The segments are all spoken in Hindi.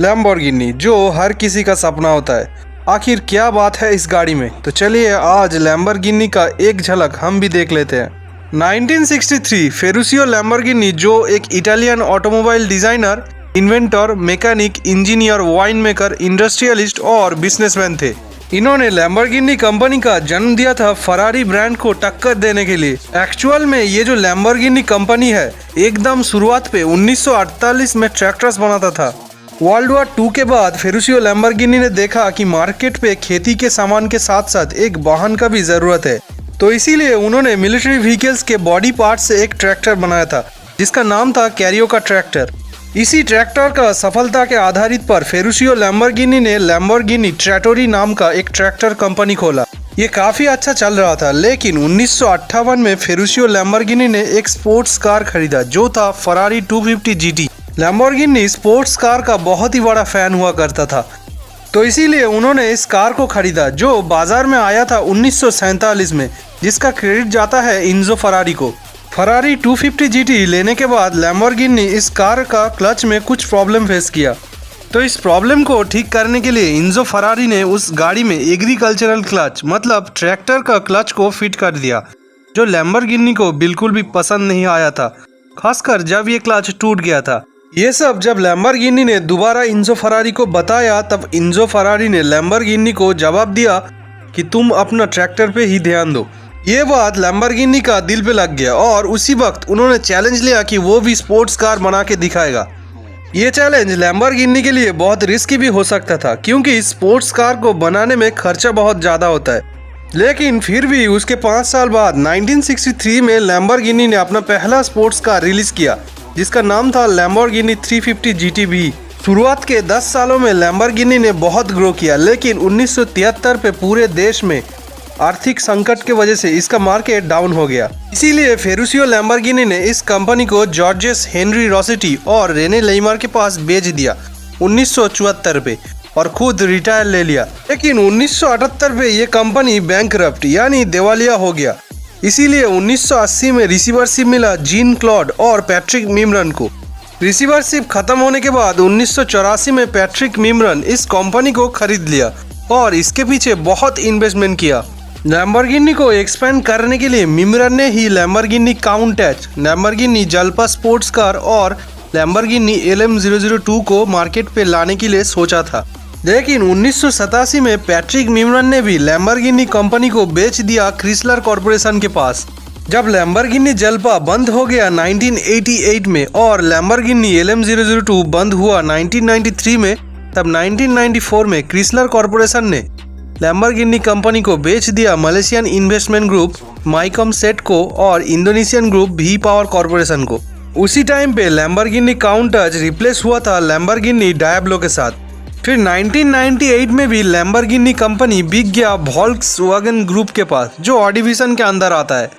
लैम्बोर्गिनी, जो हर किसी का सपना होता है। आखिर क्या बात है इस गाड़ी में? तो चलिए आज लैम्बोर्गिनी का एक झलक हम भी देख लेते हैं। 1963 फेरुशियो लैम्बोर्गिनी, जो एक Italian automobile designer, inventor, mechanic, engineer, wine maker, industrialist और बिजनेसमैन थे। इन्होंने लैम्बोर्गिनी कंपनी का जन्म दिया था फरारी ब्रांड को टक्कर देने के लिए। एक्चुअल में ये जो लैम्बोर्गिनी कंपनी है, एकदम शुरुआत पे 1948 में ट्रैक्टर्स बनाता था। वर्ल्ड वॉर 2 के बाद फेरुशियो लैम्बोर्गिनी ने देखा कि मार्केट पे खेती के सामान के साथ साथ एक वाहन का भी जरूरत है, तो इसीलिए उन्होंने मिलिट्री व्हीकल्स के बॉडी पार्ट से एक ट्रैक्टर बनाया था जिसका नाम था कैरियोका ट्रैक्टर। इसी ट्रैक्टर का सफलता के आधारित पर फेरुशियो लैम्बोर्गिनी ने लैम्बोर्गिनी ट्रैटोरी नाम का एक ट्रैक्टर कंपनी खोला। ये काफी अच्छा चल रहा था, लेकिन 1958 में फेरुशियो लैम्बोर्गिनी ने एक स्पोर्ट्स कार खरीदा जो था Ferrari 250 GT। Lamborghini sports car का बहुत ही बड़ा फैन हुआ करता था, तो इसीलिए उन्होंने इस कार को खरीदा जो बाजार में आया था 1947 में, जिसका क्रेडिट जाता है इन्जो फरारी को। फरारी 250 GT लेने के बाद लैम्बोर्गिनी इस कार का क्लच में कुछ प्रॉब्लम फेस किया, तो इस प्रॉब्लम को ठीक करने के लिए इन्जो फरारी ने उस गाड़ी में एग्रीकल्चरल क्लच मतलब ट्रैक्टर का क्लच को फिट कर दिया, जो लैम्बोर्गिनी को बिल्कुल भी पसंद नहीं आया था, खासकर जब ये क्लच टूट गया था। ये सब जब लैम्बोर्गिनी ने दोबारा इन्जो फरारी को बताया, तब इन्जो फरारी ने लैम्बोर्गिनी को जवाब दिया कि तुम अपना ट्रैक्टर पे ही ध्यान दो। ये बात लैम्बोर्गिनी का दिल पे लग गया और उसी वक्त उन्होंने चैलेंज लिया कि वो भी स्पोर्ट्स कार बना के दिखाएगा। ये चैलेंज लैम्बोर्गिनी के लिए बहुत रिस्की भी हो सकता था, क्योंकि स्पोर्ट्स कार को बनाने में खर्चा बहुत ज़्यादा होता है। लेकिन फिर भी उसके 5 साल बाद 1963 में लैम्बोर्गिनी ने अपना पहला स्पोर्ट्स कार रिलीज किया, जिसका नाम था लैम्बोर्गिनी 350 GTB। शुरुआत के 10 सालों में लैम्बोर्गिनी ने बहुत ग्रो किया, लेकिन 1973 पे पूरे देश में आर्थिक संकट के वजह से इसका मार्केट डाउन हो गया। इसीलिए फेरुशियो लैम्बोर्गिनी ने इस कंपनी को जॉर्जेस हेनरी रॉसेटी और रेने लेइमर के पास बेच दिया 1974 पे और खुद रिटायर ले लिया। लेकिन 1978 पे ये कंपनी बैंकरप्ट यानी दिवालिया हो गया। इसीलिए 1980 में रिसीवरशिप मिला जीन क्लॉड और पैट्रिक मिमरन को। रिसीवरशिप खत्म होने के बाद 1984 में पैट्रिक मिमरन इस कंपनी को खरीद लिया और इसके पीछे बहुत इन्वेस्टमेंट किया। लैम्बोर्गिनी को एक्सपेंड करने के लिए मिमरन ने ही Lamborghini Countach, Lamborghini जल्पा sports car और लैम्बोर्गिनी LM002 को मार्केट पे लाने के लिए सोचा था। लेकिन 1987 में पैट्रिक मिमरन ने भी लैम्बोर्गिनी कंपनी को बेच दिया क्रिसलर कॉर्पोरेशन के पास। जब लैम्बोर्गिनी जल्पा बंद हो गया 1988 में और लैम्बोर्गिनी LM002 बंद हुआ 1993 में, तब 1994 में क्रिसलर कॉर्पोरेशन ने लैम्बोर्गिनी कंपनी को बेच दिया मलेशियन इन्वेस्टमेंट ग्रुप माइकम सेट को और इंडोनेशियन ग्रुप भी पावर कॉर्पोरेशन को। उसी टाइम पे लैम्बोर्गिनी काउंटेच रिप्लेस हुआ था लैम्बोर्गिनी डायब्लो के साथ। फिर 1998 में भी लैम्बोर्गिनी कंपनी बिक गया वोल्क्सवैगन ग्रुप के पास, जो ऑडिविजन के अंदर आता है।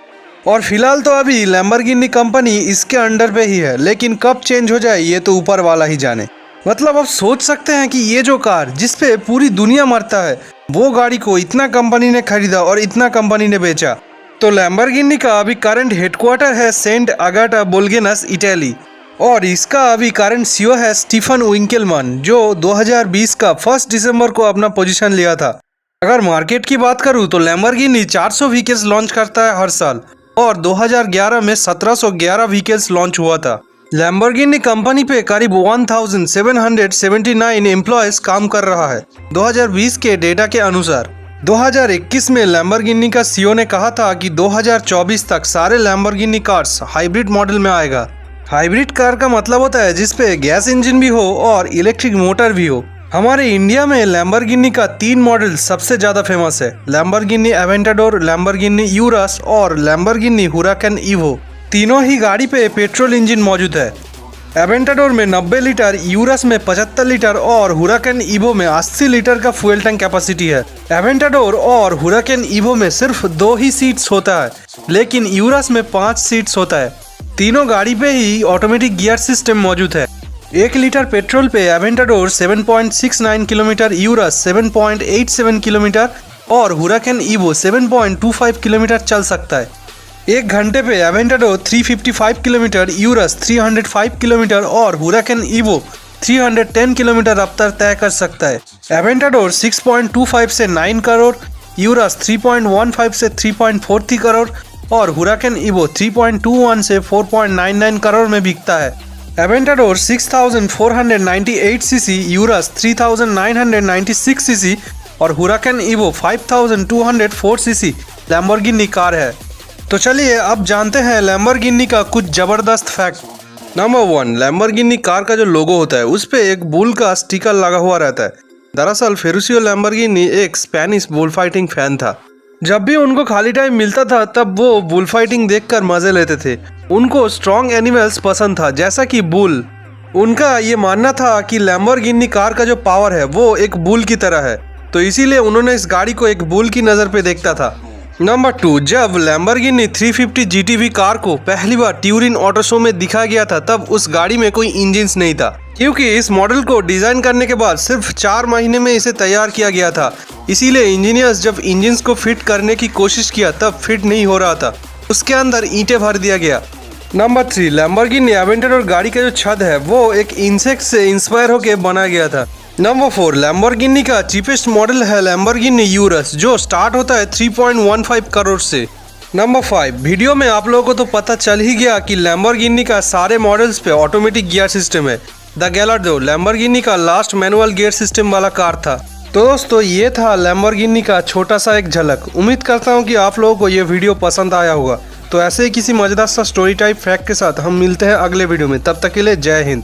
और फिलहाल तो अभी लैम्बोर्गिनी कंपनी इसके अंडर पे ही है, लेकिन कब चेंज हो जाए ये तो ऊपर वाला ही जाने। मतलब आप सोच सकते हैं कि ये जो कार जिसपे पूरी दुनिया मरता है, वो गाड़ी को इतना कंपनी ने खरीदा और इतना कंपनी ने बेचा। तो लैम्बोर्गिनी का अभी करंट हेडक्वार्टर है सेंट अगाटा बोल्गेनस, इटली, और इसका अभी करंट CEO है स्टीफन विंकेलमैन, जो 2020 का 1 दिसंबर को अपना पोजीशन लिया था। अगर मार्केट की बात करूं तो लैम्बोर्गिनी 400 व्हीकल्स लॉन्च करता है हर साल और 2011 में 1711 व्हीकल्स लॉन्च हुआ था। लैम्बोर्गिनी कंपनी पे करीब 1779 एम्प्लॉयज काम कर रहा है 2020 के डेटा के अनुसार। 2021 में लैम्बोर्गिनी का CEO ने कहा था कि 2024 तक सारे लैम्बोर्गिनी कार्स हाइब्रिड मॉडल में आएगा। हाइब्रिड कार का मतलब होता है जिसपे गैस इंजन भी हो और इलेक्ट्रिक मोटर भी हो। हमारे इंडिया में लैम्बोर्गिनी का 3 मॉडल सबसे ज्यादा फेमस है, लैम्बोर्गिनी एवेंटाडोर, लैम्बोर्गिनी यूरस और लैम्बोर्गिनी हुराकन इवो। तीनों ही गाड़ी पे पेट्रोल इंजन मौजूद है। एवेंटाडोर में 90 लीटर, यूरस में 75 लीटर और हुराकन इवो में 80 लीटर का फ्यूल टैंक कैपेसिटी है। एवेंटाडोर और हुराकन इवो में सिर्फ 2 ही सीट्स होता है, लेकिन यूरस में 5 सीट्स होता है। तीनों गाड़ी पे ही ऑटोमेटिक गियर सिस्टम मौजूद है। 1 लीटर पेट्रोल पे एवेंटाडोर 7.69 किलोमीटर, यूरस 7.87 किलोमीटर और हुराकन इवो 7.25 किलोमीटर चल सकता है। 1 घंटे पे एवेंटाडोर 355 किलोमीटर, यूरस 305 किलोमीटर और हुराकन इवो 310 किलोमीटर रफ्तार तय कर सकता है। एवेंटाडोर 6.25 से 9 करोड़, यूरस 3.15 से 3.43 करोड़ और हुराकेन इवो 3.21 से 4.99 करोड़ में बिकता है। एवेंटाडोर 6498 सीसी, यूरस 3996 सीसी और हुराकेन इवो 5204 सीसी लैम्बोर्गिनी कार है। तो चलिए अब जानते हैं लैम्बोर्गिनी का कुछ ज़बरदस्त फैक्ट। नंबर 1, लैम्बोर्गिनी कार का जो लोगो होता है उस पे एक बुल का स्टिकर लगा हुआ रहता है। दरअसल फेरुसियो लैम्बोर्गिनी एक स्पेनिश बुल फाइटिंग फैन था। जब भी उनको खाली टाइम मिलता था तब वो बुल फाइटिंग देखकर मजे लेते थे। उनको स्ट्रॉन्ग एनिमल्स पसंद था जैसा कि बुल। उनका ये मानना था कि लैम्बोर्गिनी कार का जो पावर है वो एक बुल की तरह है, तो इसीलिए उन्होंने इस गाड़ी को एक बुल की नज़र पे देखता था। नंबर 2, जब लैम्बोर्गिनी 350 GTV कार को पहली बार ट्यूरिन ऑटो शो में दिखाया गया था तब उस गाड़ी में कोई इंजन्स नहीं था, क्योंकि इस मॉडल को डिज़ाइन करने के बाद सिर्फ 4 महीने में इसे तैयार किया गया था। इसीलिए इंजीनियर्स जब इंजन्स को फिट करने की कोशिश किया तब फिट नहीं हो रहा था, उसके अंदर ईंटें भर दिया गया। नंबर 3, लैम्बोर्गिनी एवेंटाडोर गाड़ी का जो छत है वो एक इंसेक्ट से इंस्पायर होकर बनाया गया था। नंबर 4, लैम्बोर्गिनी का चीपेस्ट मॉडल है लैम्बोर्गिनी यूरस, जो स्टार्ट होता है 3.15 करोड़ से। नंबर 5, वीडियो में आप लोगों को तो पता चल ही गया कि लैम्बोर्गिनी का सारे मॉडल्स पे ऑटोमेटिक गियर सिस्टम है। द गैलार्डो लैम्बोर्गिनी का लास्ट मैनुअल गियर सिस्टम वाला कार था। तो दोस्तों ये था लैम्बोर्गिनी का छोटा सा एक झलक। उम्मीद करता हूँ कि आप लोगों को ये वीडियो पसंद आया होगा। तो ऐसे ही किसी मजेदार सा स्टोरी टाइप फैक्ट के साथ हम मिलते हैं अगले वीडियो में। तब तक के लिए जय हिंद।